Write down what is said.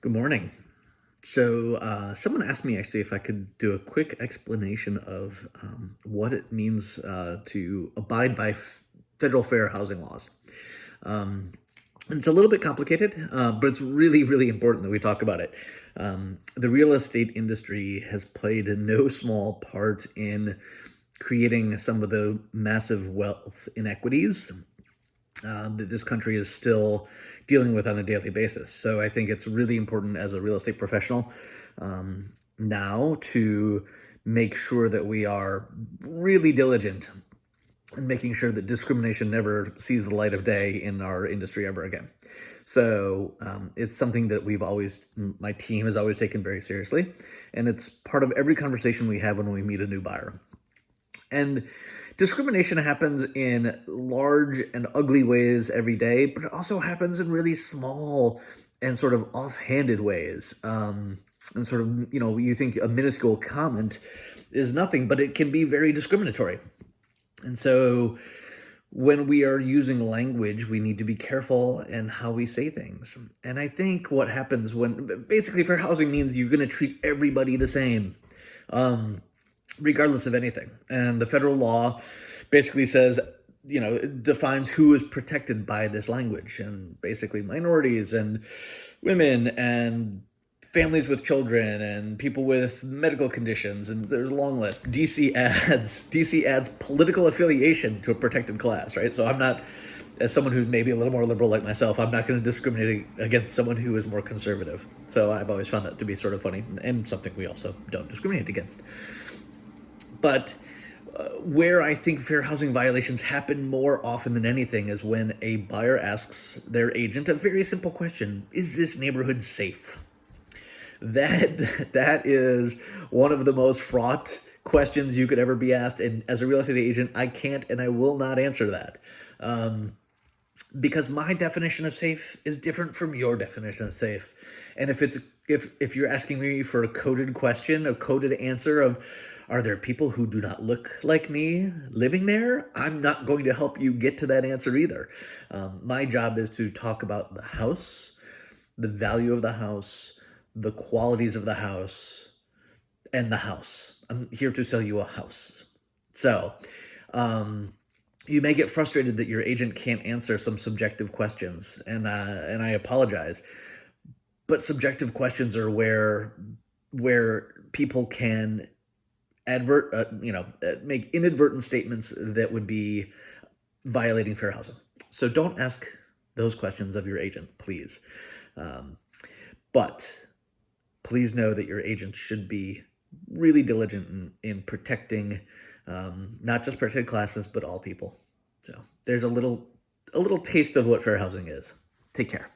Good morning. Someone asked me actually if I could do a quick explanation of what it means to abide by federal fair housing laws. Um, and it's a little bit complicated, but it's really, really important that we talk about it. The real estate industry has played a no small part in creating some of the massive wealth inequities that this country is still dealing with on a daily basis. So I think it's really important as a real estate professional now to make sure that we are really diligent in making sure that discrimination never sees the light of day in our industry ever again. It's something that my team has always taken very seriously, and it's part of every conversation we have when we meet a new buyer. And discrimination happens in large and ugly ways every day, but it also happens in really small and sort of offhanded ways. You think a minuscule comment is nothing, but it can be very discriminatory. And so when we are using language, we need to be careful in how we say things. And I think what happens when basically fair housing means you're going to treat everybody the same. Regardless of anything. And the federal law basically says, it defines who is protected by this language, and basically minorities and women and families with children and people with medical conditions, and there's a long list. DC adds political affiliation to a protected class, right? So I'm not, as someone who's maybe a little more liberal like myself, I'm not going to discriminate against someone who is more conservative. So I've always found that to be sort of funny and something we also don't discriminate against. But where I think fair housing violations happen more often than anything is when a buyer asks their agent a very simple question: is this neighborhood safe? That is one of the most fraught questions you could ever be asked. And as a real estate agent, I can't and I will not answer that. Because my definition of safe is different from your definition of safe. And if you're asking me for a coded question, a coded answer of, are there people who do not look like me living there? I'm not going to help you get to that answer either. My job is to talk about the house, the value of the house, the qualities of the house, and the house. I'm here to sell you a house. So, you may get frustrated that your agent can't answer some subjective questions, and I apologize. But subjective questions are where people can make inadvertent statements that would be violating fair housing. So don't ask those questions of your agent, please. But please know that your agent should be really diligent in protecting not just protected classes, but all people. So there's a little taste of what fair housing is. Take care.